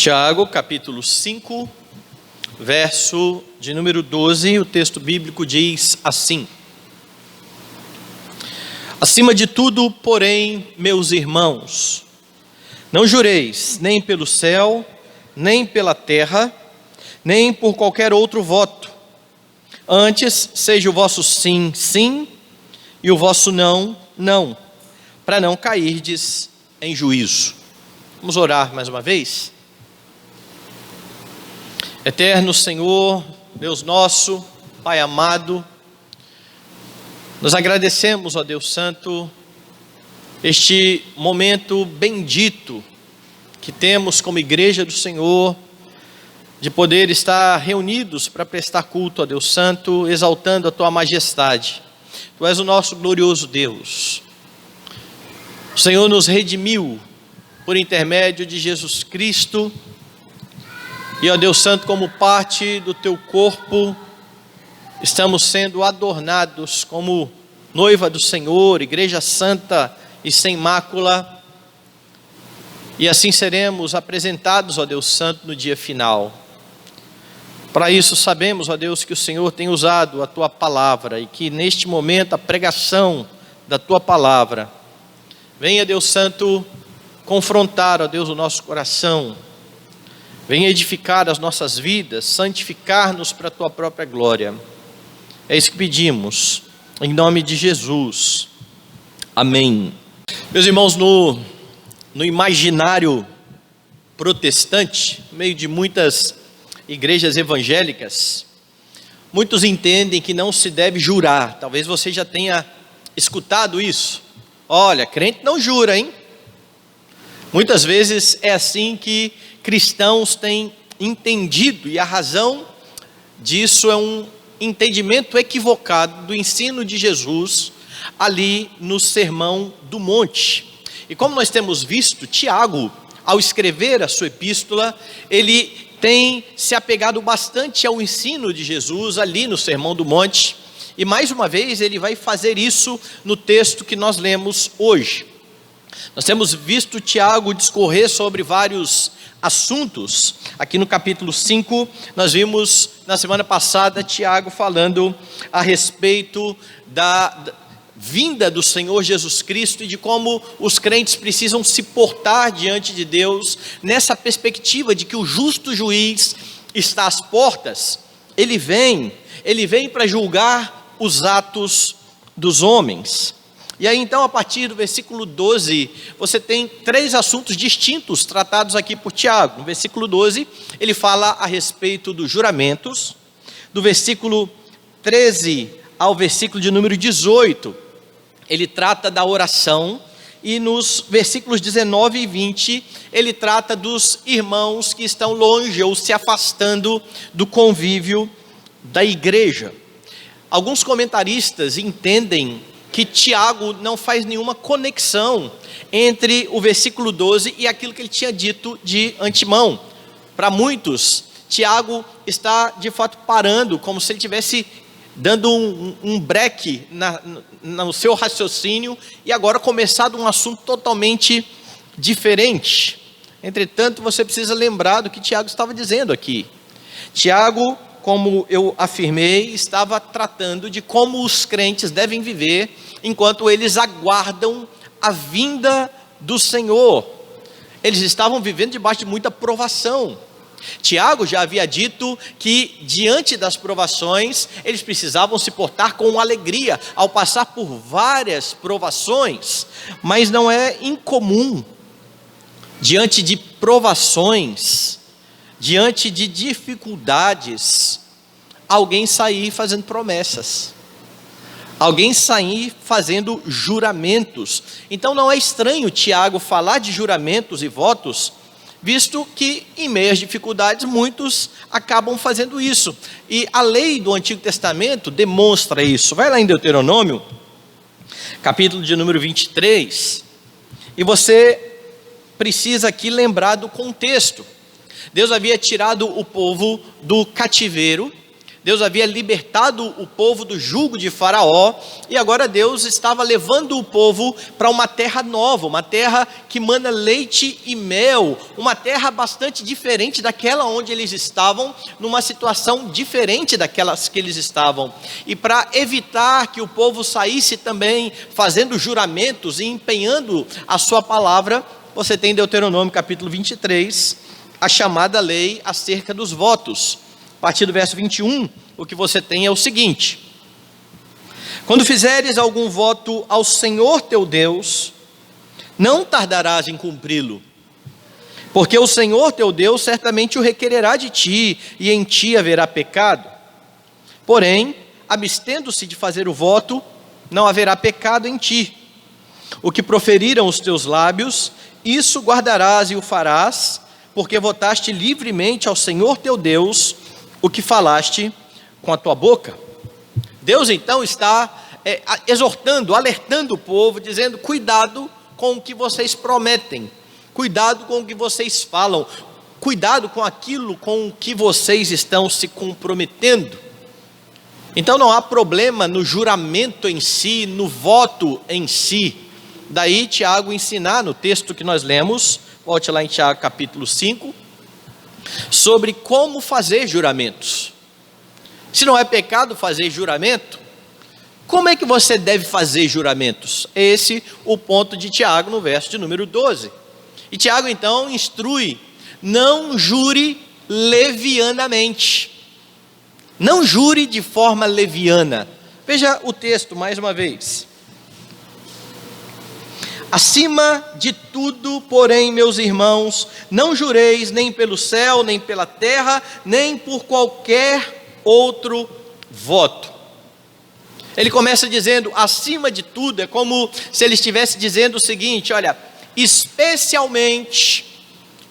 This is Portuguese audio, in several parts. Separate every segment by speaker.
Speaker 1: Tiago, capítulo 5, verso de número 12, o texto bíblico diz assim: Acima de tudo, porém, meus irmãos, não jureis nem pelo céu, nem pela terra, nem por qualquer outro voto. Antes, seja o vosso sim, sim, e o vosso não, não, para não cairdes em juízo. Vamos orar mais uma vez? Eterno Senhor, Deus nosso, Pai amado, nós agradecemos, ó Deus Santo, este momento bendito que temos como igreja do Senhor, de poder estar reunidos para prestar culto a Deus Santo, exaltando a Tua majestade. Tu és o nosso glorioso Deus. O Senhor nos redimiu por intermédio de Jesus Cristo, e ó Deus Santo, como parte do Teu corpo, estamos sendo adornados como noiva do Senhor, igreja santa e sem mácula, e assim seremos apresentados, ó Deus Santo, no dia final. Para isso sabemos, ó Deus, que o Senhor tem usado a Tua palavra, e que neste momento a pregação da Tua palavra venha, Deus Santo, confrontar, ó Deus, o nosso coração, venha edificar as nossas vidas, santificar-nos para a Tua própria glória. É isso que pedimos, em nome de Jesus. Amém. Meus irmãos, no imaginário protestante, no meio de muitas igrejas evangélicas, muitos entendem que não se deve jurar. Talvez você já tenha escutado isso. Olha, crente não jura, hein? Muitas vezes é assim que cristãos têm entendido, e a razão disso é um entendimento equivocado do ensino de Jesus ali no Sermão do Monte. E como nós temos visto, Tiago, ao escrever a sua epístola, ele tem se apegado bastante ao ensino de Jesus ali no Sermão do Monte, e mais uma vez ele vai fazer isso no texto que nós lemos hoje. Nós temos visto Tiago discorrer sobre vários assuntos. Aqui no capítulo 5, nós vimos na semana passada Tiago falando a respeito da vinda do Senhor Jesus Cristo e de como os crentes precisam se portar diante de Deus, nessa perspectiva de que o justo juiz está às portas. Ele vem para julgar os atos dos homens. E aí então, a partir do versículo 12, você tem três assuntos distintos tratados aqui por Tiago. No versículo 12, ele fala a respeito dos juramentos. Do versículo 13 ao versículo de número 18, ele trata da oração. E nos versículos 19 e 20, ele trata dos irmãos que estão longe ou se afastando do convívio da igreja. Alguns comentaristas entendem que Tiago não faz nenhuma conexão entre o versículo 12 e aquilo que ele tinha dito de antemão. Para muitos, Tiago está de fato parando, como se ele estivesse dando um break no seu raciocínio, e agora começado um assunto totalmente diferente. Entretanto, você precisa lembrar do que Tiago estava dizendo aqui. Tiago, como eu afirmei, estava tratando de como os crentes devem viver enquanto eles aguardam a vinda do Senhor. Eles estavam vivendo debaixo de muita provação. Tiago já havia dito que diante das provações, eles precisavam se portar com alegria ao passar por várias provações, mas não é incomum, diante de provações, diante de dificuldades, alguém sair fazendo promessas, alguém sair fazendo juramentos. Então não é estranho Tiago falar de juramentos e votos, visto que em meio às dificuldades muitos acabam fazendo isso. E a lei do Antigo Testamento demonstra isso. Vai lá em Deuteronômio, capítulo de número 23, e você precisa aqui lembrar do contexto. Deus havia tirado o povo do cativeiro, Deus havia libertado o povo do jugo de Faraó, e agora Deus estava levando o povo para uma terra nova, uma terra que mana leite e mel, uma terra bastante diferente daquela onde eles estavam, numa situação diferente daquelas que eles estavam. E para evitar que o povo saísse também fazendo juramentos e empenhando a sua palavra, você tem Deuteronômio capítulo 23, a chamada lei acerca dos votos. A partir do verso 21, o que você tem é o seguinte: quando fizeres algum voto ao Senhor teu Deus, não tardarás em cumpri-lo, porque o Senhor teu Deus certamente o requererá de ti, e em ti haverá pecado. Porém, abstendo-se de fazer o voto, não haverá pecado em ti. O que proferiram os teus lábios, isso guardarás e o farás, porque votaste livremente ao Senhor teu Deus o que falaste com a tua boca. Deus então está exortando, alertando o povo, dizendo: cuidado com o que vocês prometem, cuidado com o que vocês falam, cuidado com aquilo com o que vocês estão se comprometendo. Então não há problema no juramento em si, no voto em si. Daí Tiago ensinar no texto que nós lemos, volte lá em Tiago capítulo 5, sobre como fazer juramentos. Se não é pecado fazer juramento, como é que você deve fazer juramentos? Esse é o ponto de Tiago no verso de número 12. E Tiago então instrui: não jure levianamente. Não jure de forma leviana. Veja o texto mais uma vez. Acima de tudo, porém, meus irmãos, não jureis nem pelo céu, nem pela terra, nem por qualquer outro voto. Ele começa dizendo acima de tudo, é como se ele estivesse dizendo o seguinte: olha, especialmente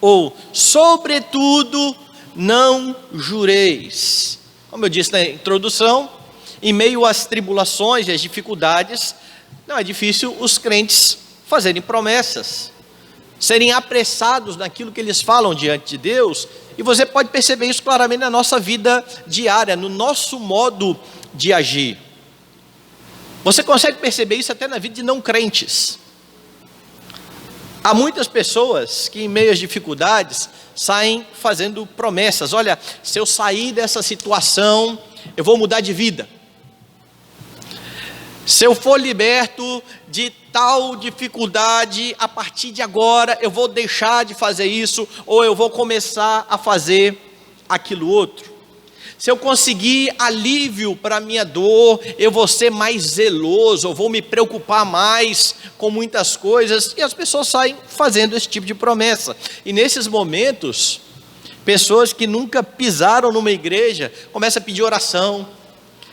Speaker 1: ou sobretudo não jureis. Como eu disse na introdução, em meio às tribulações e às dificuldades, não é difícil os crentes fazerem promessas, serem apressados naquilo que eles falam diante de Deus, e você pode perceber isso claramente na nossa vida diária, no nosso modo de agir. Você consegue perceber isso até na vida de não crentes. Há muitas pessoas que em meio às dificuldades saem fazendo promessas: olha, se eu sair dessa situação, eu vou mudar de vida. Se eu for liberto de tal dificuldade, a partir de agora eu vou deixar de fazer isso, ou eu vou começar a fazer aquilo outro. Se eu conseguir alívio para a minha dor, eu vou ser mais zeloso, eu vou me preocupar mais com muitas coisas, e as pessoas saem fazendo esse tipo de promessa. E nesses momentos, pessoas que nunca pisaram numa igreja, começam a pedir oração.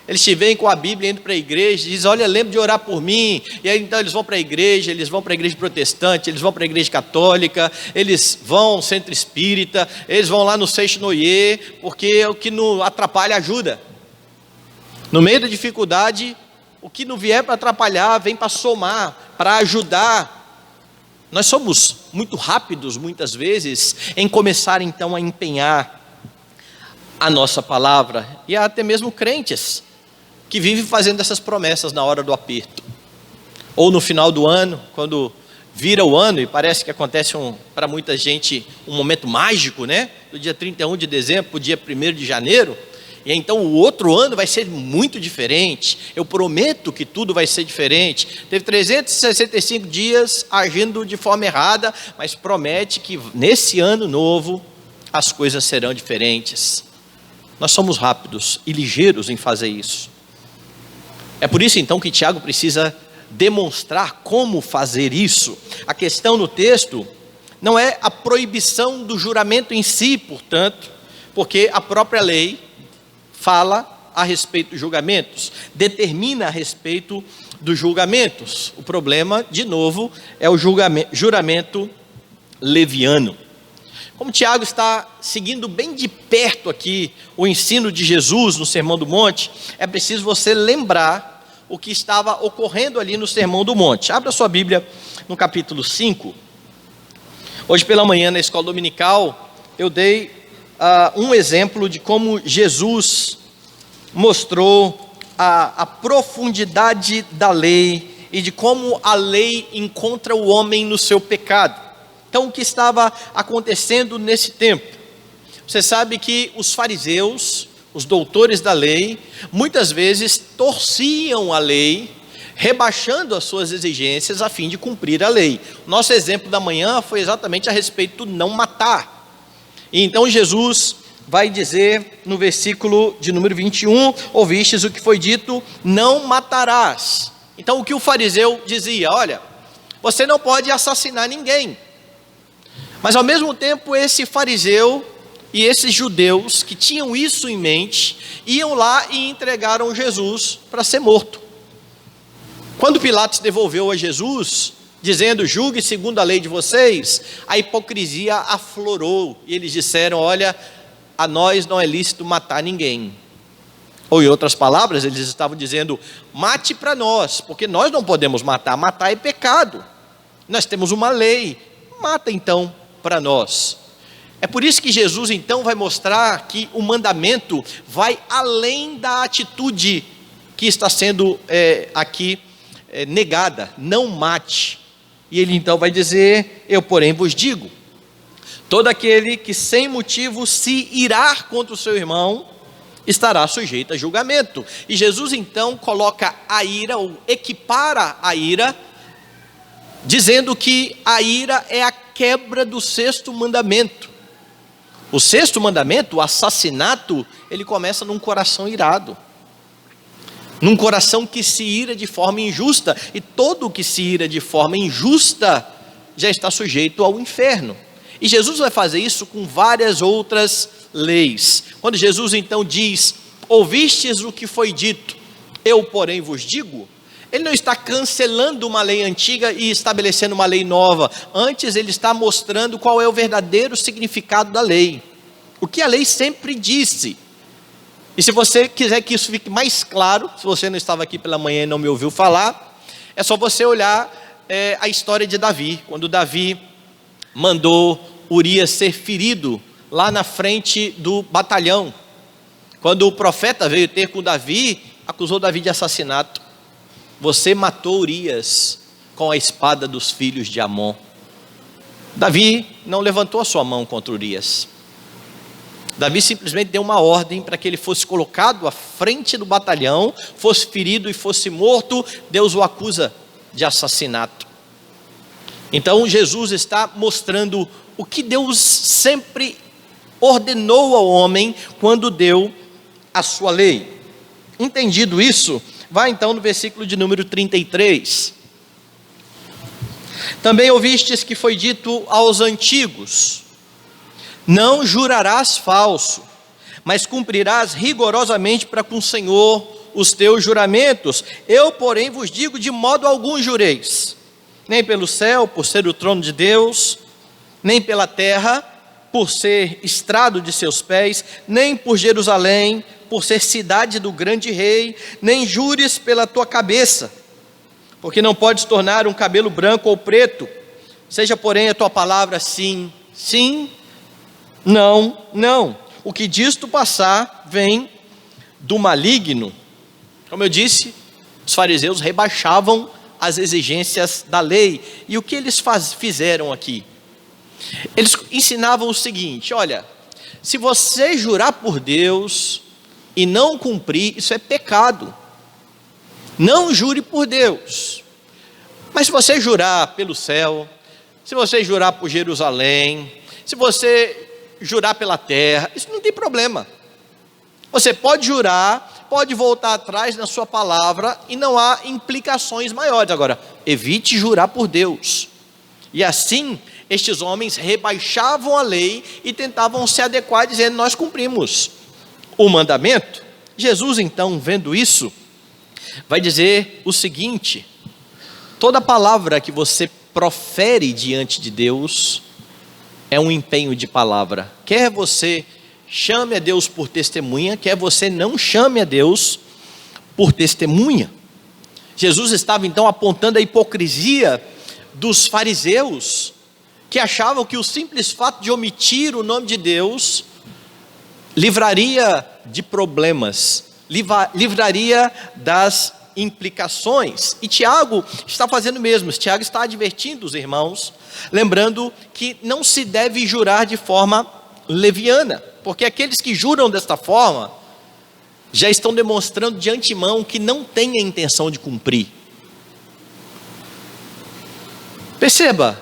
Speaker 1: Eles te veem com a Bíblia indo para a igreja, dizem: olha, lembra de orar por mim. E aí então eles vão para a igreja, eles vão para a igreja protestante, eles vão para a igreja católica, eles vão ao centro espírita, eles vão lá no Seixinoye, porque o que não atrapalha ajuda. No meio da dificuldade, o que não vier para atrapalhar, vem para somar, para ajudar. Nós somos muito rápidos, muitas vezes, em começar então a empenhar a nossa palavra, e há até mesmo crentes que vive fazendo essas promessas na hora do aperto, ou no final do ano, quando vira o ano, e parece que acontece para muita gente um momento mágico, né? Do dia 31 de dezembro para o dia 1º de janeiro, e então o outro ano vai ser muito diferente, eu prometo que tudo vai ser diferente. Teve 365 dias agindo de forma errada, mas promete que nesse ano novo as coisas serão diferentes. Nós somos rápidos e ligeiros em fazer isso. É por isso então que Tiago precisa demonstrar como fazer isso. A questão no texto não é a proibição do juramento em si, portanto, porque a própria lei fala a respeito dos julgamentos, determina a respeito dos julgamentos. O problema, de novo, é o juramento leviano. Como Tiago está seguindo bem de perto aqui o ensino de Jesus no Sermão do Monte, é preciso você lembrar o que estava ocorrendo ali no Sermão do Monte. Abra sua Bíblia no capítulo 5. Hoje pela manhã na escola dominical eu dei um exemplo de como Jesus mostrou a profundidade da lei e de como a lei encontra o homem no seu pecado. Então, o que estava acontecendo nesse tempo? Você sabe que os fariseus, os doutores da lei, muitas vezes torciam a lei, rebaixando as suas exigências a fim de cumprir a lei. Nosso exemplo da manhã foi exatamente a respeito do não matar. E então Jesus vai dizer no versículo de número 21, ouvistes o que foi dito, não matarás. Então o que o fariseu dizia? Olha, você não pode assassinar ninguém. Mas ao mesmo tempo esse fariseu e esses judeus que tinham isso em mente, iam lá e entregaram Jesus para ser morto. Quando Pilatos devolveu a Jesus, dizendo, julgue segundo a lei de vocês, a hipocrisia aflorou, e eles disseram, olha, a nós não é lícito matar ninguém. Ou em outras palavras, eles estavam dizendo, mate para nós, porque nós não podemos matar, matar é pecado. Nós temos uma lei, mata então para nós. É por isso que Jesus então vai mostrar que o mandamento vai além da atitude que está sendo aqui negada, não mate. E ele então vai dizer, eu porém vos digo, todo aquele que sem motivo se irar contra o seu irmão, estará sujeito a julgamento. E Jesus então coloca a ira, ou equipara a ira, dizendo que a ira é a quebra do sexto mandamento. O sexto mandamento, o assassinato, ele começa num coração irado, num coração que se ira de forma injusta, e todo que se ira de forma injusta já está sujeito ao inferno. E Jesus vai fazer isso com várias outras leis. Quando Jesus então diz, ouvistes o que foi dito, eu porém vos digo, ele não está cancelando uma lei antiga e estabelecendo uma lei nova. Antes ele está mostrando qual é o verdadeiro significado da lei, o que a lei sempre disse. E se você quiser que isso fique mais claro, se você não estava aqui pela manhã e não me ouviu falar, é só você olhar a história de Davi. Quando Davi mandou Urias ser ferido lá na frente do batalhão, quando o profeta veio ter com Davi, acusou Davi de assassinato. Você matou Urias com a espada dos filhos de Amon. Davi não levantou a sua mão contra Urias. Davi simplesmente deu uma ordem para que ele fosse colocado à frente do batalhão, fosse ferido e fosse morto. Deus o acusa de assassinato. Então Jesus está mostrando o que Deus sempre ordenou ao homem quando deu a sua lei. Entendido isso, vai então no versículo de número 33. Também ouvistes que foi dito aos antigos, não jurarás falso, mas cumprirás rigorosamente para com o Senhor os teus juramentos. Eu, porém, vos digo, de modo algum jureis, nem pelo céu, por ser o trono de Deus, nem pela terra, por ser estrado de seus pés, nem por Jerusalém, por ser cidade do grande rei, nem jures pela tua cabeça, porque não podes tornar um cabelo branco ou preto. Seja, porém, a tua palavra sim, sim, não, não. O que disto passar vem do maligno. Como eu disse, os fariseus rebaixavam as exigências da lei. E o que eles fizeram aqui? Eles ensinavam o seguinte, olha, se você jurar por Deus e não cumprir, isso é pecado. Não jure por Deus. Mas se você jurar pelo céu, se você jurar por Jerusalém, se você jurar pela terra, isso não tem problema. Você pode jurar, pode voltar atrás na sua palavra e não há implicações maiores. Agora, evite jurar por Deus. E assim, estes homens rebaixavam a lei e tentavam se adequar, dizendo, nós cumprimos o mandamento. Jesus então, vendo isso, vai dizer o seguinte, toda palavra que você profere diante de Deus é um empenho de palavra. Quer você chame a Deus por testemunha, quer você não chame a Deus por testemunha. Jesus estava então apontando a hipocrisia dos fariseus, que achavam que o simples fato de omitir o nome de Deus livraria de problemas, livraria das implicações. E Tiago está fazendo o mesmo. Tiago está advertindo os irmãos, lembrando que não se deve jurar de forma leviana, porque aqueles que juram desta forma já estão demonstrando de antemão que não têm a intenção de cumprir. Perceba,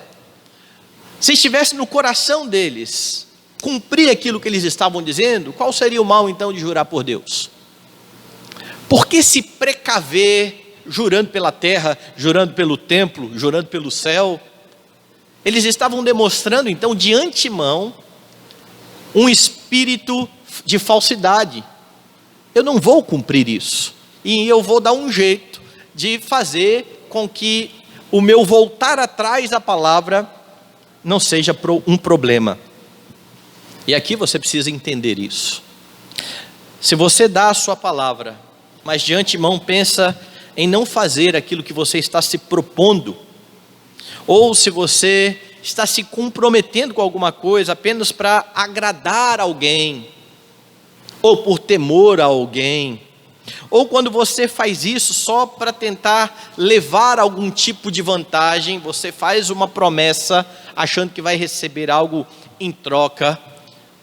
Speaker 1: se estivesse no coração deles cumprir aquilo que eles estavam dizendo, qual seria o mal então de jurar por Deus? Por que se precaver jurando pela terra, jurando pelo templo, jurando pelo céu? Eles estavam demonstrando então de antemão um espírito de falsidade. Eu não vou cumprir isso, e eu vou dar um jeito de fazer com que o meu voltar atrás da palavra não seja um problema. E aqui você precisa entender isso. Se você dá a sua palavra, mas de antemão pensa em não fazer aquilo que você está se propondo, ou se você está se comprometendo com alguma coisa apenas para agradar alguém, ou por temor a alguém, ou quando você faz isso só para tentar levar algum tipo de vantagem, você faz uma promessa achando que vai receber algo em troca,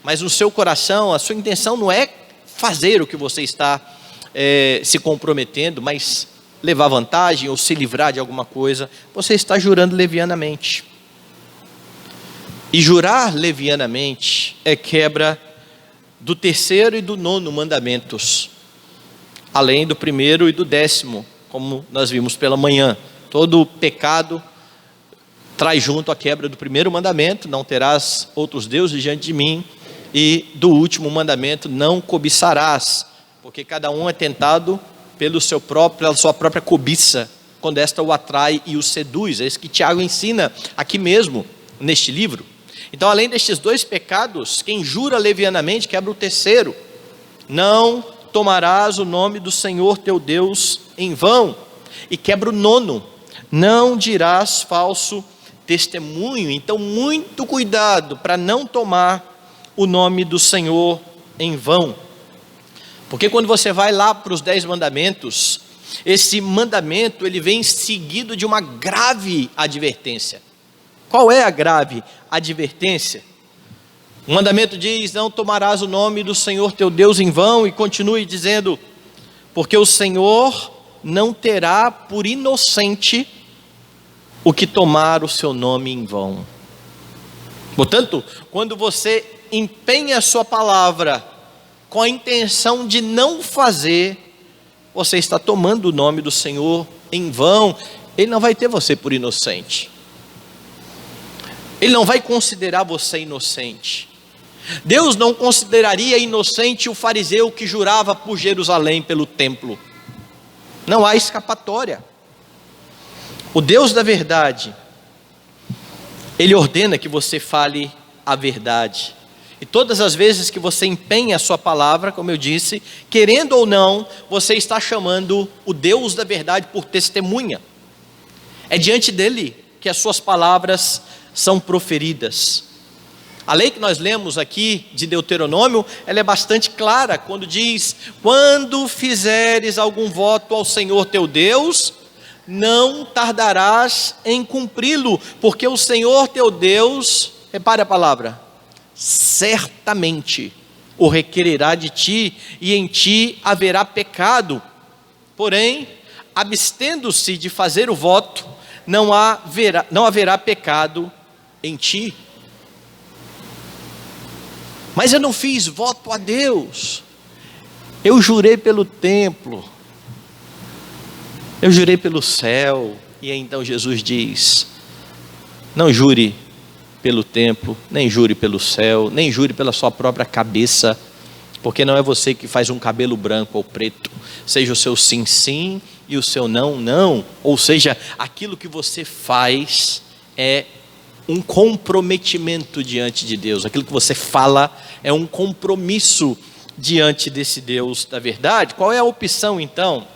Speaker 1: mas no seu coração a sua intenção não é fazer o que você está se comprometendo, mas levar vantagem ou se livrar de alguma coisa, você está jurando levianamente. E jurar levianamente é quebra do 3º e do 9º mandamentos, além do 1º e do 10º, como nós vimos pela manhã. Todo pecado traz junto a quebra do 1º mandamento, não terás outros deuses diante de mim, e do último mandamento, não cobiçarás, porque cada um é tentado pela sua própria cobiça, quando esta o atrai e o seduz. É isso que Tiago ensina aqui mesmo, neste livro. Então, além destes 2 pecados, quem jura levianamente quebra o 3º. Não tomarás o nome do Senhor teu Deus em vão. E quebra o 9º. Não dirás falso testemunho. Então, muito cuidado para não tomar o nome do Senhor em vão. Porque quando você vai lá para os 10 mandamentos, esse mandamento ele vem seguido de uma grave advertência. Qual é a grave advertência? O mandamento diz: não tomarás o nome do Senhor teu Deus em vão, e continue dizendo: porque o Senhor não terá por inocente o que tomar o seu nome em vão. Portanto, quando você empenha a sua palavra com a intenção de não fazer, você está tomando o nome do Senhor em vão. Ele não vai ter você por inocente. Ele não vai considerar você inocente. Deus não consideraria inocente o fariseu que jurava por Jerusalém, pelo templo. Não há escapatória. O Deus da verdade, Ele ordena que você fale a verdade. E todas as vezes que você empenha a sua palavra, como eu disse, querendo ou não, você está chamando o Deus da verdade por testemunha. É diante dele que as suas palavras são proferidas. A lei que nós lemos aqui de Deuteronômio, ela é bastante clara quando diz: quando fizeres algum voto ao Senhor teu Deus, não tardarás em cumpri-lo, porque o Senhor teu Deus, repare a palavra, certamente o requererá de ti, e em ti haverá pecado. Porém, abstendo-se de fazer o voto, não haverá pecado em ti. Mas eu não fiz voto a Deus, eu jurei pelo templo, eu jurei pelo céu. E então Jesus diz: não jure pelo templo, nem jure pelo céu, nem jure pela sua própria cabeça, porque não é você que faz um cabelo branco ou preto. Seja o seu sim, sim, e o seu não, não. Ou seja, aquilo que você faz é um comprometimento diante de Deus. Aquilo que você fala é um compromisso diante desse Deus da verdade. Qual é a opção então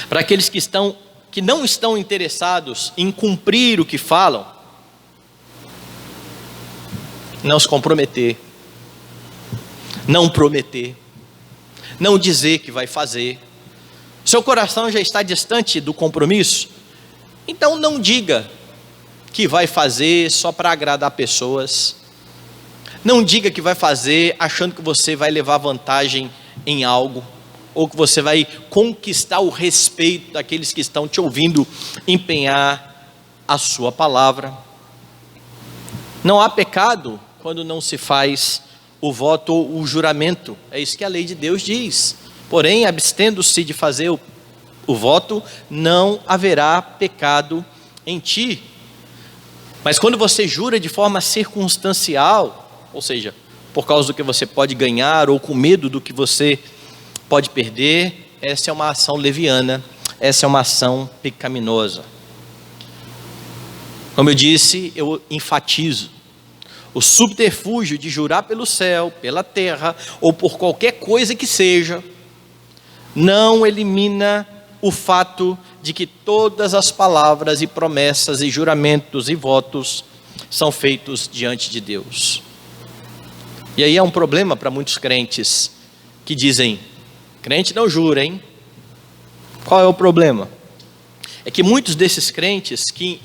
Speaker 1: para aqueles que não estão interessados em cumprir o que falam? Não se comprometer, não prometer, não dizer que vai fazer. Seu coração já está distante do compromisso? Então não diga que vai fazer só para agradar pessoas. Não diga que vai fazer achando que você vai levar vantagem em algo, ou que você vai conquistar o respeito daqueles que estão te ouvindo empenhar a sua palavra. Não há pecado quando não se faz o voto ou o juramento. É isso que a lei de Deus diz. Porém, abstendo-se de fazer o voto, não haverá pecado em ti. Mas quando você jura de forma circunstancial, ou seja, por causa do que você pode ganhar ou com medo do que você pode perder, essa é uma ação leviana, essa é uma ação pecaminosa. Como eu disse, eu enfatizo: o subterfúgio de jurar pelo céu, pela terra ou por qualquer coisa que seja, não elimina o fato de que todas as palavras e promessas e juramentos e votos são feitos diante de Deus. E aí é um problema para muitos crentes que dizem: crente não jura, hein? Qual é o problema? É que muitos desses crentes que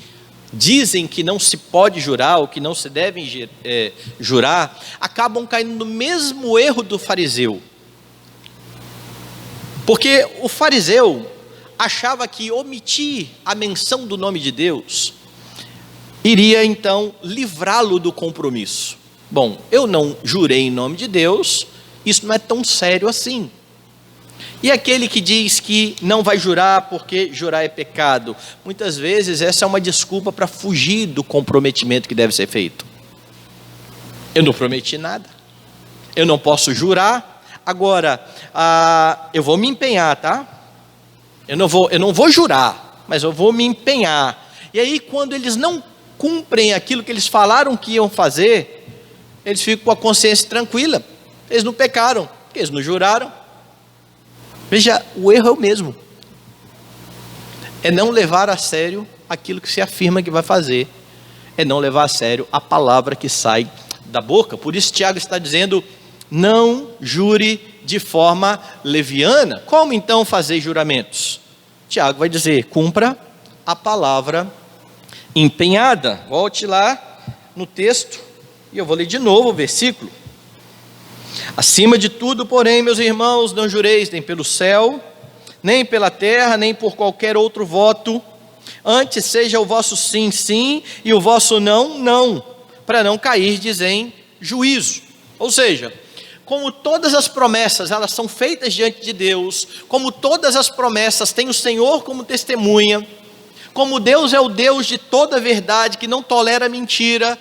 Speaker 1: dizem que não se pode jurar, ou que não se devem jurar, acabam caindo no mesmo erro do fariseu. Porque o fariseu achava que omitir a menção do nome de Deus iria então livrá-lo do compromisso. Bom, eu não jurei em nome de Deus, isso não é tão sério assim. E aquele que diz que não vai jurar porque jurar é pecado, muitas vezes essa é uma desculpa para fugir do comprometimento que deve ser feito. Eu não prometi nada, eu não posso jurar, agora eu vou me empenhar, tá? Eu não vou jurar, mas eu vou me empenhar. E aí, quando eles não cumprem aquilo que eles falaram que iam fazer, eles ficam com a consciência tranquila. Eles não pecaram, porque eles não juraram. Veja, o erro é o mesmo. É não levar a sério aquilo que se afirma que vai fazer. É não levar a sério a palavra que sai da boca. Por isso Tiago está dizendo: não jure de forma leviana. Como então fazer juramentos? Tiago vai dizer: cumpra a palavra empenhada. Volte lá no texto e eu vou ler de novo o versículo. Acima de tudo, porém, meus irmãos, não jureis nem pelo céu, nem pela terra, nem por qualquer outro voto. Antes seja o vosso sim, sim, e o vosso não, não, para não cairdes em juízo. Ou seja, como todas as promessas, elas são feitas diante de Deus, como todas as promessas têm o Senhor como testemunha, como Deus é o Deus de toda a verdade, que não tolera mentira,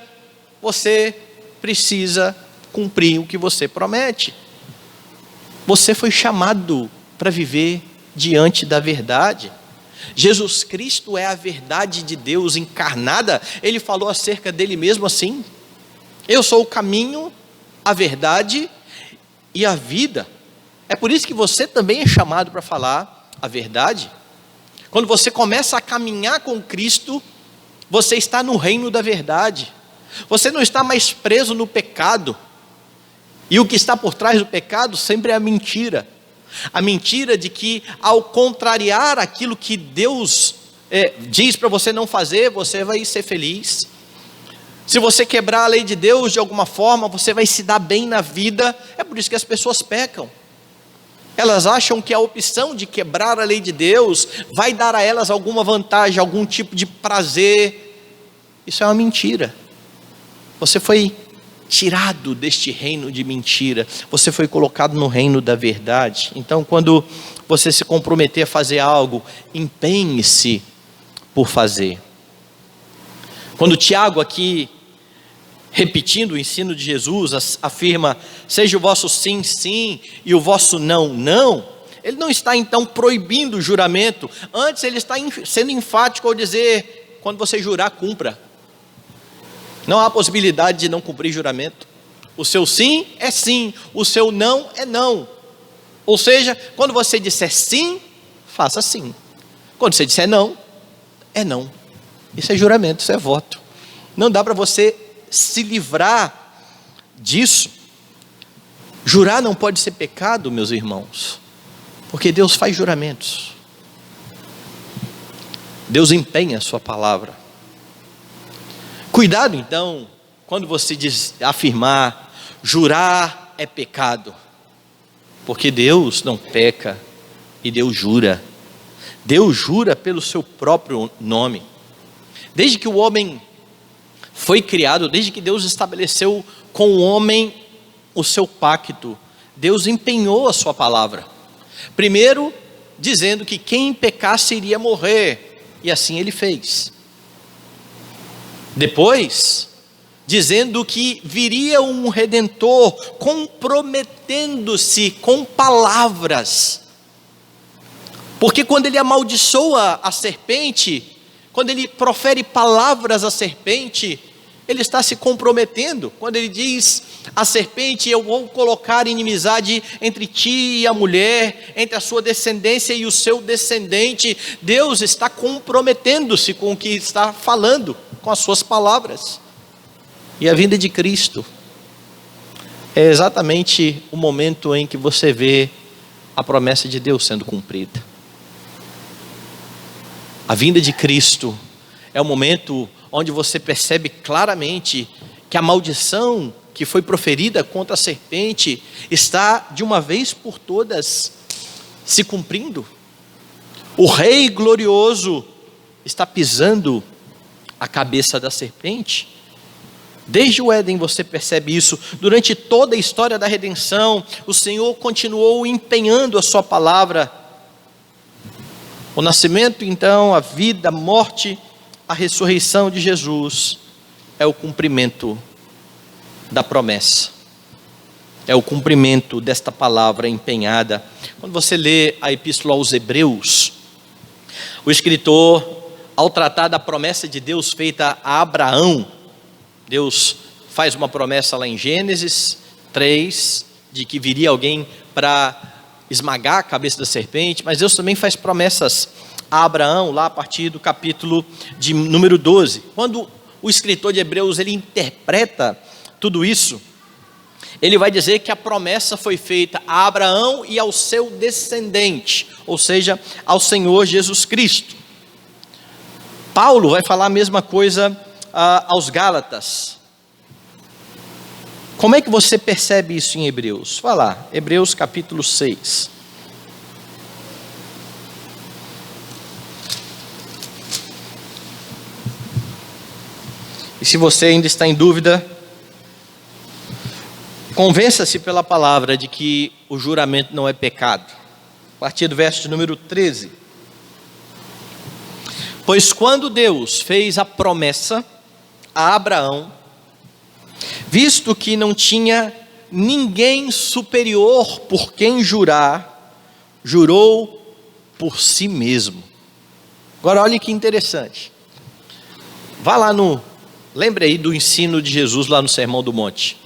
Speaker 1: você precisa cumprir o que você promete. Você foi chamado para viver diante da verdade. Jesus Cristo é a verdade de Deus encarnada. Ele falou acerca dele mesmo assim: eu sou o caminho, a verdade e a vida. É por isso que você também é chamado para falar a verdade. Quando você começa a caminhar com Cristo, você está no reino da verdade. Você não está mais preso no pecado. E o que está por trás do pecado sempre é a mentira. A mentira de que, ao contrariar aquilo que Deus diz para você não fazer, você vai ser feliz. Se você quebrar a lei de Deus de alguma forma, você vai se dar bem na vida. É por isso que as pessoas pecam. Elas acham que a opção de quebrar a lei de Deus vai dar a elas alguma vantagem, algum tipo de prazer. Isso é uma mentira. Você foi tirado deste reino de mentira, você foi colocado no reino da verdade. Então, quando você se comprometer a fazer algo, empenhe-se por fazer. Quando Tiago aqui, repetindo o ensino de Jesus, afirma: seja o vosso sim, sim, e o vosso não, não, ele não está então proibindo o juramento. Antes ele está sendo enfático ao dizer: quando você jurar, cumpra. Não há possibilidade de não cumprir juramento. O seu sim é sim, o seu não é não. Ou seja, quando você disser sim, faça sim. Quando você disser não, é não. Isso é juramento, isso é voto. Não dá para você se livrar disso. Jurar não pode ser pecado, meus irmãos, porque Deus faz juramentos. Deus empenha a sua palavra. Cuidado então, quando você diz afirmar, jurar é pecado, porque Deus não peca e Deus jura. Deus jura pelo seu próprio nome. Desde que o homem foi criado, desde que Deus estabeleceu com o homem o seu pacto, Deus empenhou a sua palavra. Primeiro, dizendo que quem pecasse iria morrer, e assim ele fez. Depois, dizendo que viria um redentor, comprometendo-se com palavras. Porque quando ele amaldiçoa a serpente, quando ele profere palavras à serpente, ele está se comprometendo. Quando ele diz à serpente: eu vou colocar inimizade entre ti e a mulher, entre a sua descendência e o seu descendente, Deus está comprometendo-se com o que está falando, com as suas palavras. E a vinda de Cristo é exatamente o momento em que você vê a promessa de Deus sendo cumprida. A vinda de Cristo é o momento onde você percebe claramente que a maldição que foi proferida contra a serpente está de uma vez por todas se cumprindo. O Rei glorioso está pisando a cabeça da serpente. Desde o Éden você percebe isso. Durante toda a história da redenção, o Senhor continuou empenhando a sua palavra. O nascimento, então, a vida, a morte, a ressurreição de Jesus é o cumprimento da promessa, é o cumprimento desta palavra empenhada. Quando você lê a epístola aos Hebreus, o escritor, ao tratar da promessa de Deus feita a Abraão, Deus faz uma promessa lá em Gênesis 3, de que viria alguém para esmagar a cabeça da serpente, mas Deus também faz promessas a Abraão, lá a partir do capítulo de número 12. Quando o escritor de Hebreus, ele interpreta tudo isso, ele vai dizer que a promessa foi feita a Abraão e ao seu descendente, ou seja, ao Senhor Jesus Cristo. Paulo vai falar a mesma coisa aos Gálatas. Como é que você percebe isso em Hebreus? Vai lá, Hebreus capítulo 6. E se você ainda está em dúvida, convença-se pela palavra de que o juramento não é pecado. A partir do verso de número 13. Pois quando Deus fez a promessa a Abraão, visto que não tinha ninguém superior por quem jurar, jurou por si mesmo. Agora olha que interessante. Vá lá lembre aí do ensino de Jesus lá no Sermão do Monte.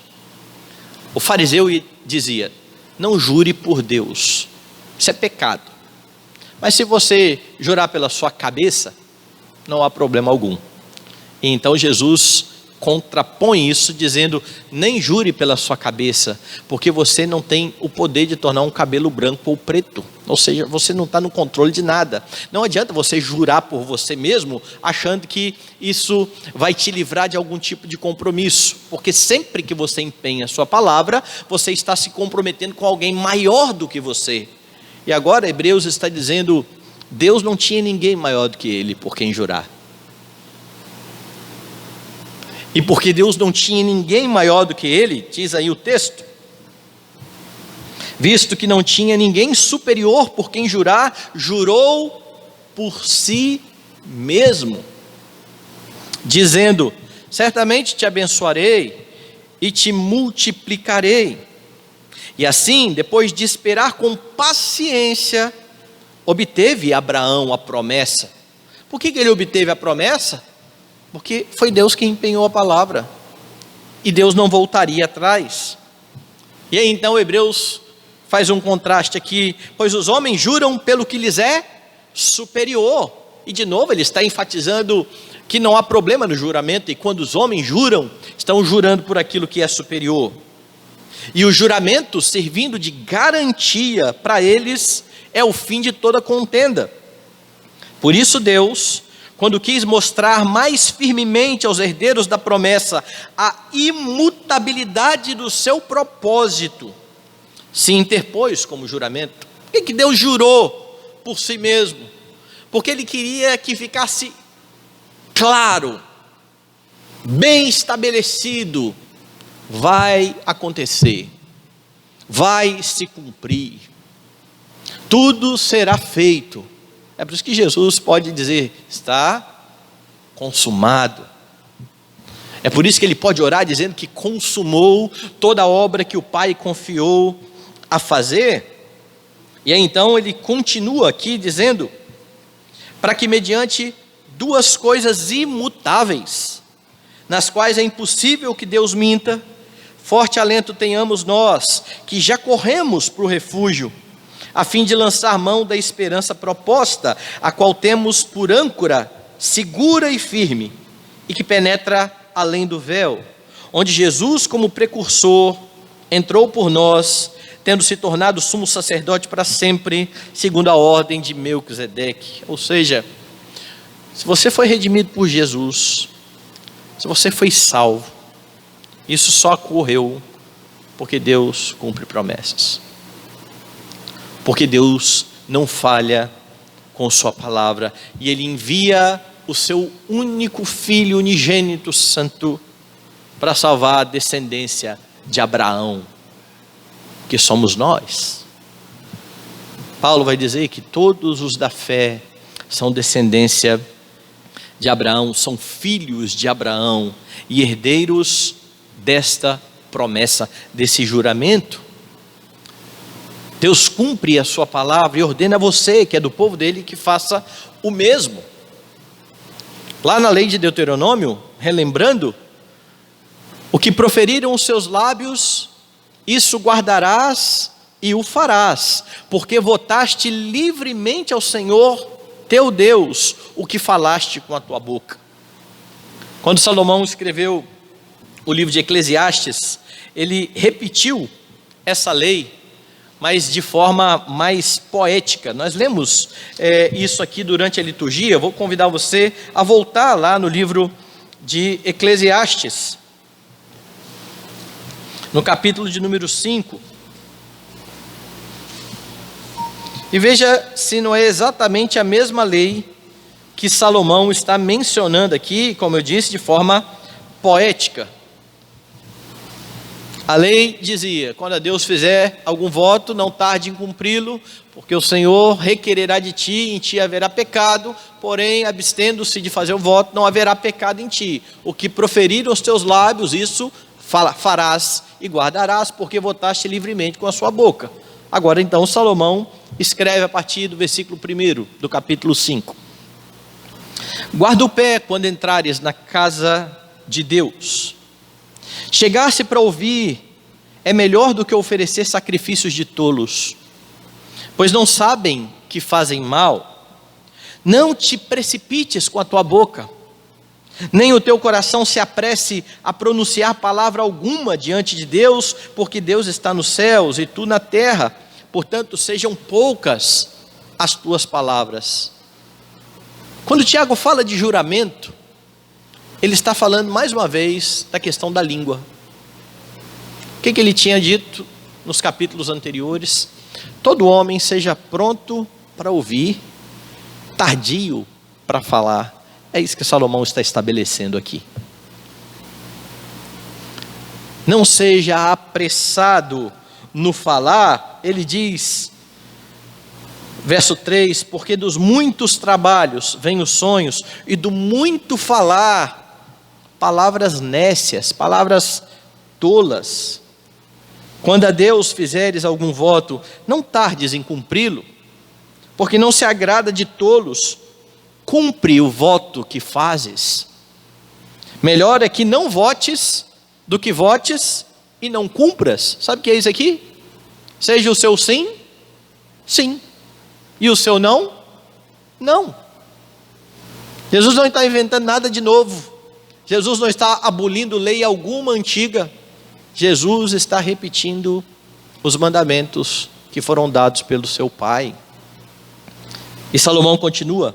Speaker 1: O fariseu dizia: não jure por Deus, isso é pecado. Mas se você jurar pela sua cabeça, não há problema algum. E então Jesus contrapõe isso dizendo: nem jure pela sua cabeça, porque você não tem o poder de tornar um cabelo branco ou preto, ou seja, você não está no controle de nada. Não adianta você jurar por você mesmo, achando que isso vai te livrar de algum tipo de compromisso, porque sempre que você empenha a sua palavra, você está se comprometendo com alguém maior do que você. E agora Hebreus está dizendo: Deus não tinha ninguém maior do que ele por quem jurar. E porque Deus não tinha ninguém maior do que ele, diz aí o texto, visto que não tinha ninguém superior por quem jurar, jurou por si mesmo, dizendo: certamente te abençoarei e te multiplicarei. E assim, depois de esperar com paciência, obteve Abraão a promessa. Por que ele obteve a promessa? Porque foi Deus quem empenhou a palavra, e Deus não voltaria atrás. E aí então Hebreus faz um contraste aqui: pois os homens juram pelo que lhes é superior. E de novo ele está enfatizando que não há problema no juramento, e quando os homens juram, estão jurando por aquilo que é superior. E o juramento, servindo de garantia para eles, é o fim de toda contenda. Por isso Deus, quando quis mostrar mais firmemente aos herdeiros da promessa a imutabilidade do seu propósito, se interpôs como juramento. Por que Deus jurou por si mesmo? Porque Ele queria que ficasse claro, bem estabelecido, vai acontecer, vai se cumprir, tudo será feito. É por isso que Jesus pode dizer, está consumado. É por isso que Ele pode orar dizendo que consumou toda a obra que o Pai confiou a fazer. E aí então Ele continua aqui dizendo, para que mediante duas coisas imutáveis, nas quais é impossível que Deus minta, forte alento tenhamos nós, que já corremos para o refúgio, a fim de lançar mão da esperança proposta, a qual temos por âncora segura e firme, e que penetra além do véu, onde Jesus, como precursor, entrou por nós, tendo se tornado sumo sacerdote para sempre, segundo a ordem de Melquisedeque. Ou seja, se você foi redimido por Jesus, se você foi salvo, isso só ocorreu porque Deus cumpre promessas. Porque Deus não falha com sua palavra, e Ele envia o seu único Filho unigênito santo para salvar a descendência de Abraão, que somos nós. Paulo vai dizer que todos os da fé são descendência de Abraão, são filhos de Abraão e herdeiros desta promessa, desse juramento. Deus cumpre a sua palavra e ordena a você, que é do povo dele, que faça o mesmo. Lá na lei de Deuteronômio, relembrando, o que proferiram os seus lábios, isso guardarás e o farás, porque votaste livremente ao Senhor teu Deus, o que falaste com a tua boca. Quando Salomão escreveu o livro de Eclesiastes, ele repetiu essa lei, mas de forma mais poética. Nós lemos isso aqui durante a liturgia. Eu vou convidar você a voltar lá no livro de Eclesiastes, no capítulo de número 5, e veja se não é exatamente a mesma lei que Salomão está mencionando aqui, como eu disse, de forma poética. A lei dizia, quando a Deus fizer algum voto, não tarde em cumpri-lo, porque o Senhor requererá de ti, e em ti haverá pecado, porém, abstendo-se de fazer o voto, não haverá pecado em ti. O que proferiram os teus lábios, isso farás e guardarás, porque votaste livremente com a sua boca. Agora então Salomão escreve a partir do versículo 1 do capítulo 5. Guarda o pé quando entrares na casa de Deus. Chegar-se para ouvir é melhor do que oferecer sacrifícios de tolos, pois não sabem que fazem mal. Não te precipites com a tua boca, nem o teu coração se apresse a pronunciar palavra alguma diante de Deus, porque Deus está nos céus e tu na terra, portanto sejam poucas as tuas palavras. Quando Tiago fala de juramento, ele está falando mais uma vez da questão da língua. O que ele tinha dito nos capítulos anteriores? Todo homem seja pronto para ouvir, tardio para falar. É isso que Salomão está estabelecendo aqui. Não seja apressado no falar, ele diz, verso 3, porque dos muitos trabalhos vêm os sonhos, e do muito falar, palavras nécias, palavras tolas. Quando a Deus fizeres algum voto, não tardes em cumpri-lo, porque não se agrada de tolos. Cumpre o voto que fazes. Melhor é que não votes do que votes e não cumpras. Sabe o que é isso aqui? Seja o seu sim, sim, e o seu não, não. Jesus não está inventando nada de novo. Jesus não está abolindo lei alguma antiga. Jesus está repetindo os mandamentos que foram dados pelo seu Pai. E Salomão continua: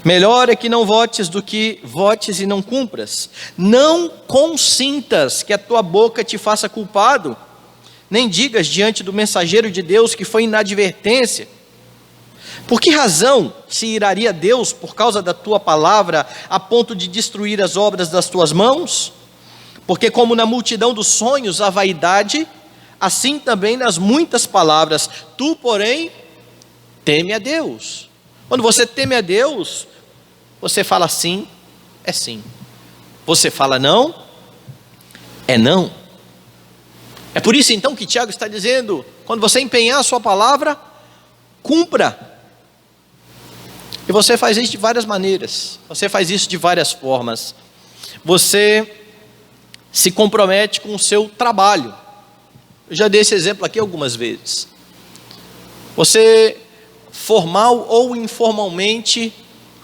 Speaker 1: melhor é que não votes do que votes e não cumpras. Não consintas que a tua boca te faça culpado, nem digas diante do mensageiro de Deus que foi inadvertência. Por que razão se iraria Deus por causa da tua palavra, a ponto de destruir as obras das tuas mãos? Porque como na multidão dos sonhos há vaidade, assim também nas muitas palavras. Tu, porém, teme a Deus. Quando você teme a Deus, você fala sim, é sim. Você fala não, é não. É por isso então que Tiago está dizendo: quando você empenhar a sua palavra, cumpra. E você faz isso de várias maneiras, você faz isso de várias formas. Você se compromete com o seu trabalho. Eu já dei esse exemplo aqui algumas vezes. Você, formal ou informalmente,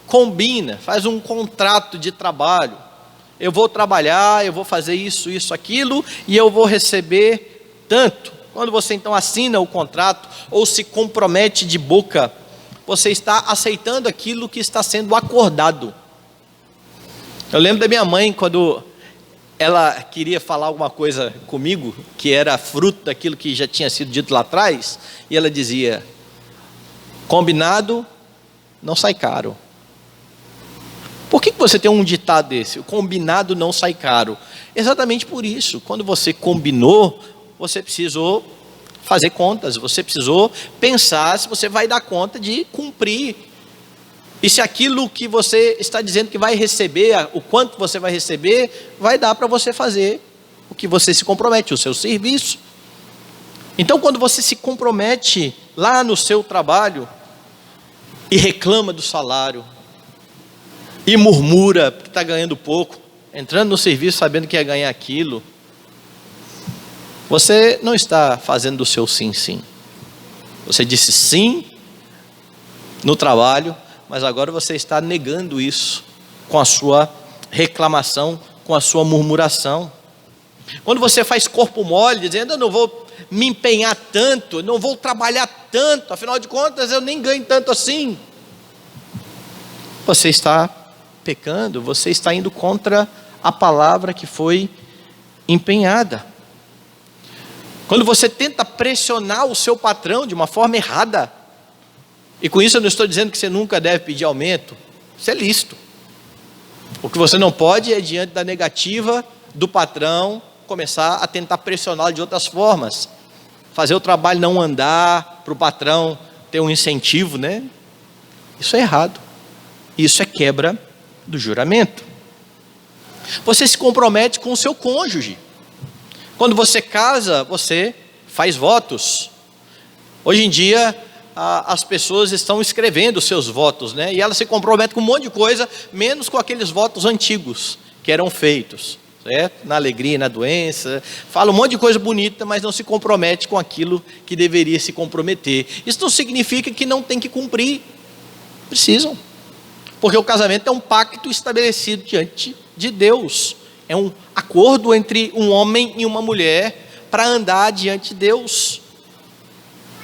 Speaker 1: combina, faz um contrato de trabalho. Eu vou trabalhar, eu vou fazer isso, isso, aquilo, e eu vou receber tanto. Quando você então assina o contrato, ou se compromete de boca, você está aceitando aquilo que está sendo acordado. Eu lembro da minha mãe, quando ela queria falar alguma coisa comigo, que era fruto daquilo que já tinha sido dito lá atrás, e ela dizia: combinado não sai caro. Por que você tem um ditado desse? O combinado não sai caro. Exatamente por isso. Quando você combinou, você precisou fazer contas, você precisou pensar se você vai dar conta de cumprir. E se aquilo que você está dizendo que vai receber, o quanto você vai receber, vai dar para você fazer o que você se compromete, o seu serviço. Então, quando você se compromete lá no seu trabalho e reclama do salário, e murmura que está ganhando pouco, entrando no serviço sabendo que ia ganhar aquilo, você não está fazendo o seu sim, sim. Você disse sim no trabalho, mas agora você está negando isso com a sua reclamação, com a sua murmuração. Quando você faz corpo mole, dizendo: eu não vou me empenhar tanto, eu não vou trabalhar tanto, afinal de contas eu nem ganho tanto assim, você está pecando, você está indo contra a palavra que foi empenhada. Quando você tenta pressionar o seu patrão de uma forma errada, e com isso eu não estou dizendo que você nunca deve pedir aumento, isso é lícito. O que você não pode é, diante da negativa do patrão, começar a tentar pressioná-lo de outras formas, fazer o trabalho não andar, para o patrão ter um incentivo, né? Isso é errado, isso é quebra do juramento. Você se compromete com o seu cônjuge. Quando você casa, você faz votos. Hoje em dia, as pessoas estão escrevendo os seus votos, né? E elas se comprometem com um monte de coisa, menos com aqueles votos antigos que eram feitos, certo? Na alegria, na doença, fala um monte de coisa bonita, mas não se compromete com aquilo que deveria se comprometer. Isso não significa que não tem que cumprir. Precisam. Porque o casamento é um pacto estabelecido diante de Deus. É um acordo entre um homem e uma mulher para andar diante de Deus.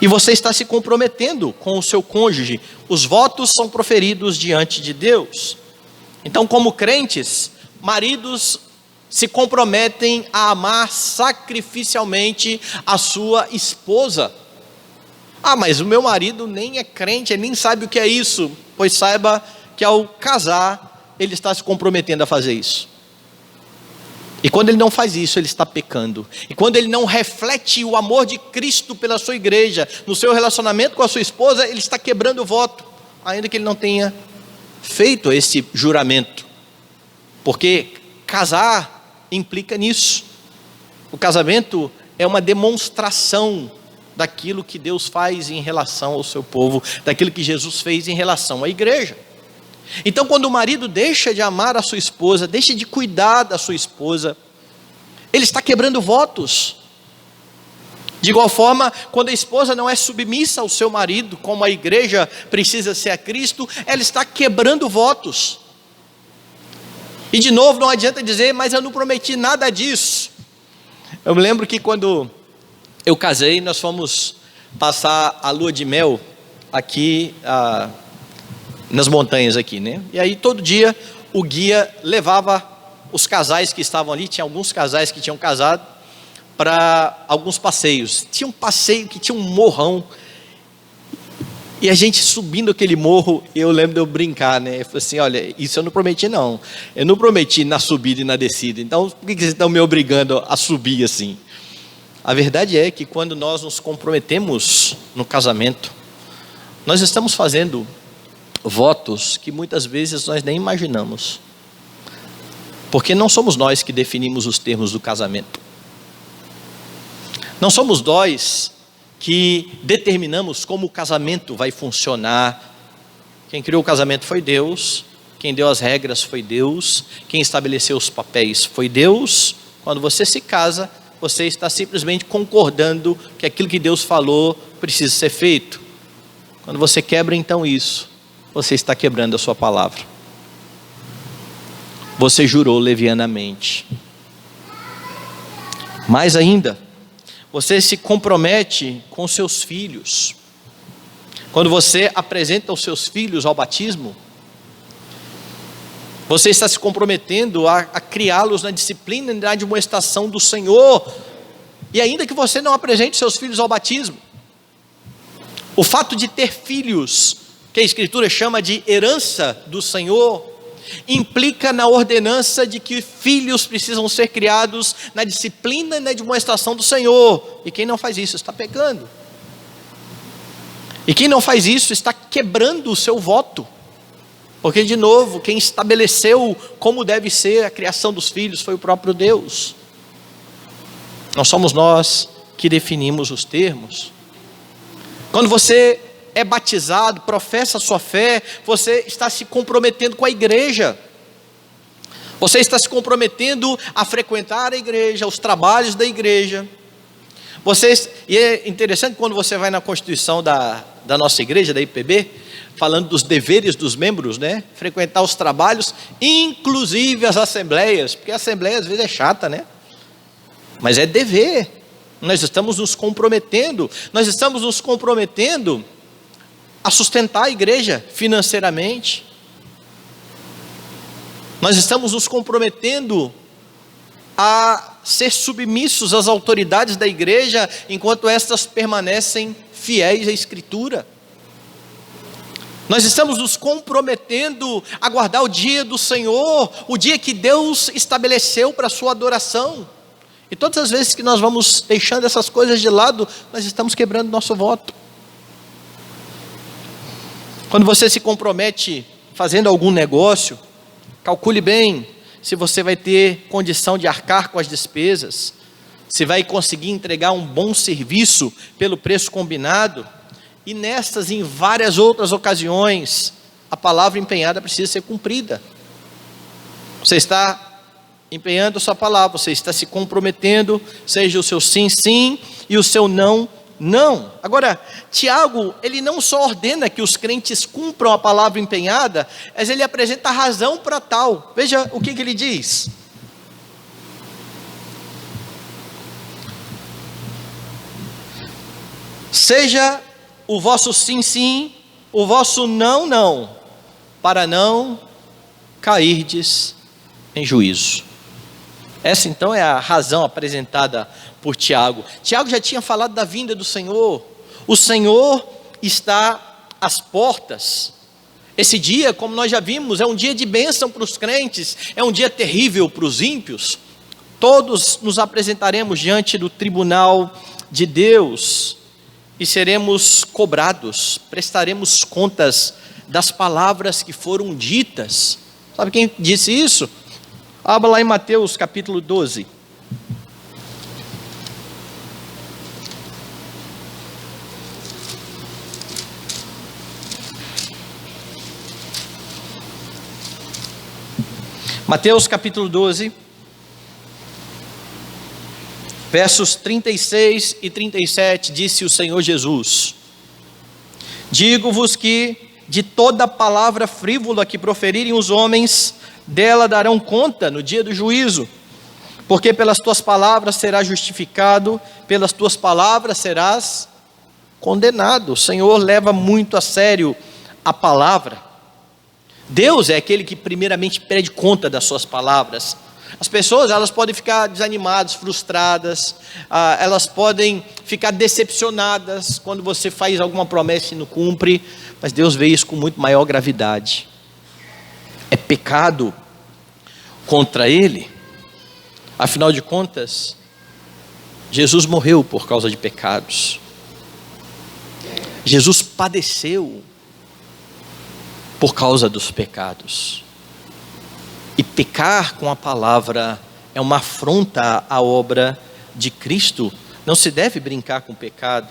Speaker 1: E você está se comprometendo com o seu cônjuge. Os votos são proferidos diante de Deus. Então, como crentes, maridos se comprometem a amar sacrificialmente a sua esposa. Ah, mas o meu marido nem é crente, ele nem sabe o que é isso. Pois saiba que ao casar, ele está se comprometendo a fazer isso. E quando ele não faz isso, ele está pecando. E quando ele não reflete o amor de Cristo pela sua igreja, no seu relacionamento com a sua esposa, ele está quebrando o voto, ainda que ele não tenha feito esse juramento. Porque casar implica nisso. O casamento é uma demonstração daquilo que Deus faz em relação ao seu povo, daquilo que Jesus fez em relação à igreja. Então, quando o marido deixa de amar a sua esposa, deixa de cuidar da sua esposa, ele está quebrando votos. De igual forma, quando a esposa não é submissa ao seu marido, como a igreja precisa ser a Cristo, ela está quebrando votos. E de novo, não adianta dizer: mas eu não prometi nada disso. Eu me lembro que quando eu casei, nós fomos passar a lua de mel aqui nas montanhas aqui, né? E aí todo dia o guia levava os casais que estavam ali, tinha alguns casais que tinham casado, para alguns passeios. Tinha um passeio que tinha um morrão, e a gente subindo aquele morro, eu lembro de eu brincar, né? Eu falei assim, olha, isso eu não prometi não. Eu não prometi na subida e na descida, então por que vocês estão me obrigando a subir assim? A verdade é que quando nós nos comprometemos no casamento, nós estamos fazendo votos que muitas vezes nós nem imaginamos. Porque não somos nós que definimos os termos do casamento. Não somos nós que determinamos como o casamento vai funcionar. Quem criou o casamento foi Deus, quem deu as regras foi Deus, quem estabeleceu os papéis foi Deus. Quando você se casa, você está simplesmente concordando que aquilo que Deus falou precisa ser feito. Quando você quebra então isso, você está quebrando a sua palavra. Você jurou levianamente. Mais ainda, você se compromete com seus filhos. Quando você apresenta os seus filhos ao batismo, você está se comprometendo a criá-los na disciplina e na admoestação do Senhor. E ainda que você não apresente seus filhos ao batismo, o fato de ter filhos, que a Escritura chama de herança do Senhor, implica na ordenança de que filhos precisam ser criados na disciplina e na admoestação do Senhor. E quem não faz isso está pecando. E quem não faz isso está quebrando o seu voto. Porque, de novo, quem estabeleceu como deve ser a criação dos filhos foi o próprio Deus. Não somos nós que definimos os termos. Quando você é batizado, professa a sua fé, você está se comprometendo com a igreja. Você está se comprometendo a frequentar a igreja, os trabalhos da igreja. E é interessante quando você vai na Constituição da nossa igreja, da IPB, falando dos deveres dos membros, né? Frequentar os trabalhos, inclusive as assembleias, porque a assembleia às vezes é chata, né? Mas é dever. Nós estamos nos comprometendo a sustentar a igreja financeiramente. Nós estamos nos comprometendo a ser submissos às autoridades da igreja, enquanto estas permanecem fiéis à Escritura. Nós estamos nos comprometendo a guardar o dia do Senhor, o dia que Deus estabeleceu para a sua adoração. E todas as vezes que nós vamos deixando essas coisas de lado, nós estamos quebrando nosso voto. Quando você se compromete fazendo algum negócio, calcule bem se você vai ter condição de arcar com as despesas, se vai conseguir entregar um bom serviço pelo preço combinado. E nestas e em várias outras ocasiões, a palavra empenhada precisa ser cumprida. Você está empenhando a sua palavra, você está se comprometendo, seja o seu sim, sim, e o seu não, não. Agora, Tiago, ele não só ordena que os crentes cumpram a palavra empenhada, mas ele apresenta a razão para tal. Veja o que ele diz. Seja o vosso sim, sim, o vosso não, não, para não cairdes em juízo. Essa então é a razão apresentada por Tiago. Tiago já tinha falado da vinda do Senhor. O Senhor está às portas. Esse dia, como nós já vimos, é um dia de bênção para os crentes, é um dia terrível para os ímpios. Todos nos apresentaremos diante do tribunal de Deus e seremos cobrados, prestaremos contas das palavras que foram ditas. Sabe quem disse isso? Abra lá em Mateus capítulo 12. Mateus capítulo 12, versos 36 e 37, disse o Senhor Jesus: digo-vos que de toda palavra frívola que proferirem os homens, dela darão conta no dia do juízo. Porque pelas tuas palavras serás justificado, pelas tuas palavras serás condenado. O Senhor leva muito a sério a palavra. Deus é aquele que primeiramente pede conta das suas palavras. As pessoas, elas podem ficar desanimadas, frustradas, elas podem ficar decepcionadas quando você faz alguma promessa e não cumpre, mas Deus vê isso com muito maior gravidade. É pecado contra Ele. Afinal de contas, Jesus morreu por causa de pecados. Jesus padeceu por causa dos pecados. E pecar com a palavra é uma afronta à obra de Cristo. Não se deve brincar com o pecado.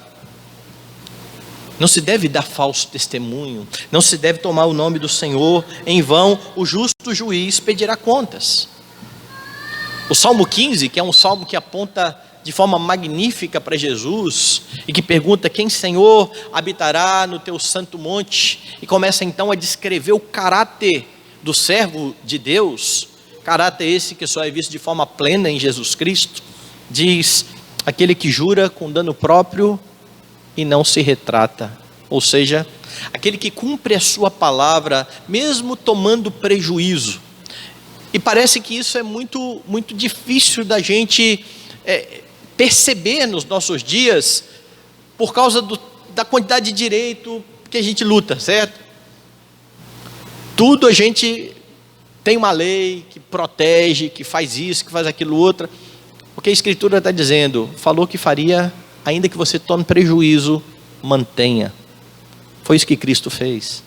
Speaker 1: Não se deve dar falso testemunho. Não se deve tomar o nome do Senhor em vão. O justo juiz pedirá contas. O Salmo 15, que é um salmo que aponta de forma magnífica para Jesus, e que pergunta: quem, Senhor, habitará no teu santo monte? E começa então a descrever o caráter do servo de Deus, caráter esse que só é visto de forma plena em Jesus Cristo. Diz: aquele que jura com dano próprio e não se retrata, ou seja, aquele que cumpre a sua palavra, mesmo tomando prejuízo. E parece que isso é muito, muito difícil da gente perceber nos nossos dias, por causa da quantidade de direito que a gente luta, certo? Tudo a gente tem uma lei que protege, que faz isso, que faz aquilo outro. O que a Escritura está dizendo? Falou que faria, ainda que você tome prejuízo, mantenha. Foi isso que Cristo fez.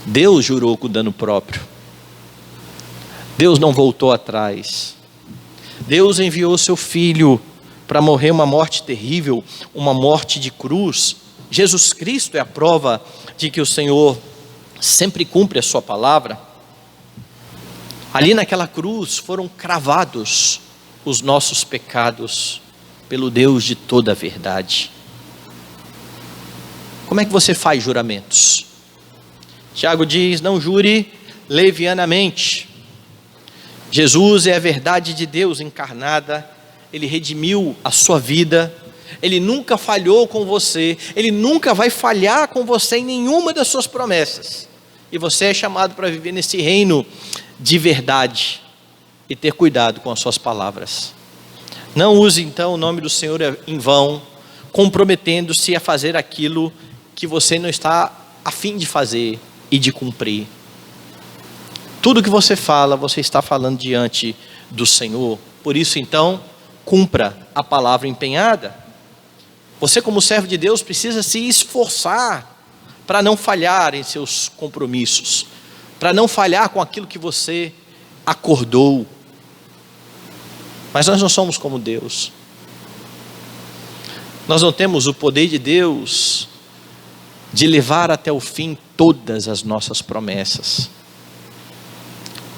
Speaker 1: Deus jurou com dano próprio. Deus não voltou atrás. Deus enviou seu Filho para morrer uma morte terrível, uma morte de cruz. Jesus Cristo é a prova de que o Senhor sempre cumpre a sua palavra. Ali naquela cruz foram cravados os nossos pecados pelo Deus de toda a verdade. Como é que você faz juramentos? Tiago diz: não jure levianamente. Jesus é a verdade de Deus encarnada. Ele redimiu a sua vida. Ele nunca falhou com você. Ele nunca vai falhar com você em nenhuma das suas promessas. E você é chamado para viver nesse reino de verdade e ter cuidado com as suas palavras. Não use então o nome do Senhor em vão, comprometendo-se a fazer aquilo que você não está a fim de fazer e de cumprir. Tudo que você fala, você está falando diante do Senhor. Por isso então, cumpra a palavra empenhada. Você, como servo de Deus, precisa se esforçar para não falhar em seus compromissos, para não falhar com aquilo que você acordou. Mas nós não somos como Deus. Nós não temos o poder de Deus de levar até o fim todas as nossas promessas.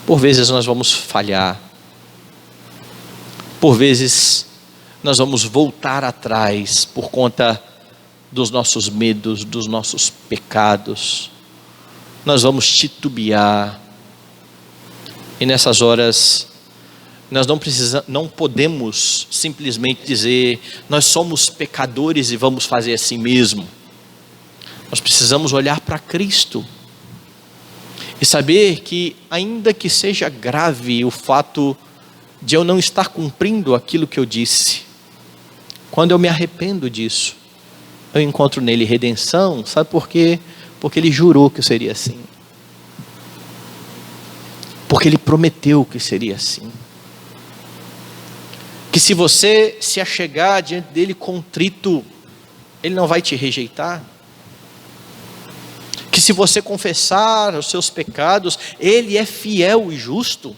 Speaker 1: Por vezes nós vamos falhar. Por vezes nós vamos voltar atrás por conta dos nossos medos, dos nossos pecados. Nós vamos titubear. E nessas horas nós não podemos simplesmente dizer: nós somos pecadores e vamos fazer assim mesmo. Nós precisamos olhar para Cristo e saber que, ainda que seja grave o fato de eu não estar cumprindo aquilo que eu disse, quando eu me arrependo disso, eu encontro nele redenção. Sabe por quê? Porque ele jurou que seria assim. Porque ele prometeu que seria assim. Que se você se achegar diante dele contrito, ele não vai te rejeitar. Que se você confessar os seus pecados, ele é fiel e justo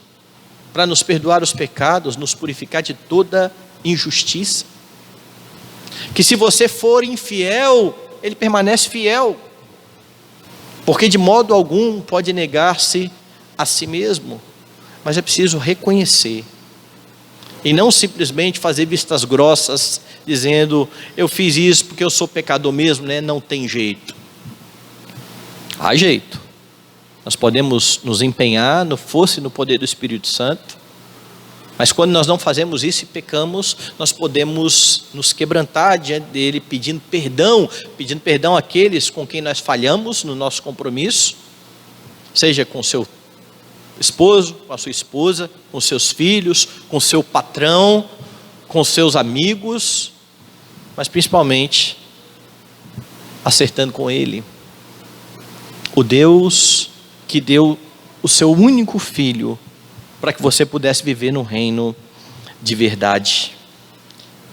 Speaker 1: para nos perdoar os pecados, nos purificar de toda injustiça. Que se você for infiel, ele permanece fiel, porque de modo algum pode negar-se a si mesmo. Mas é preciso reconhecer e não simplesmente fazer vistas grossas, dizendo: eu fiz isso porque eu sou pecador mesmo, né? Não tem jeito. Há jeito. Nós podemos nos empenhar no força e no poder do Espírito Santo Mas quando nós não fazemos isso e pecamos, nós podemos nos quebrantar diante dele, pedindo perdão àqueles com quem nós falhamos no nosso compromisso, seja com seu esposo, com a sua esposa, com seus filhos, com seu patrão, com seus amigos, mas principalmente acertando com ele, o Deus que deu o seu único filho para que você pudesse viver no reino de verdade.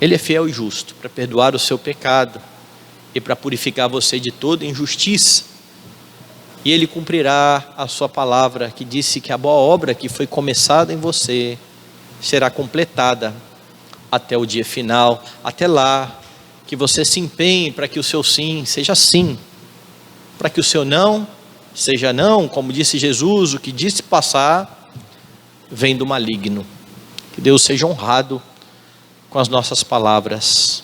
Speaker 1: Ele é fiel e justo para perdoar o seu pecado e para purificar você de toda injustiça. E ele cumprirá a sua palavra, que disse que a boa obra que foi começada em você será completada até o dia final. Até lá, que você se empenhe para que o seu sim seja sim, para que o seu não seja não, como disse Jesus, o que disse passar vem do maligno. Que Deus seja honrado com as nossas palavras.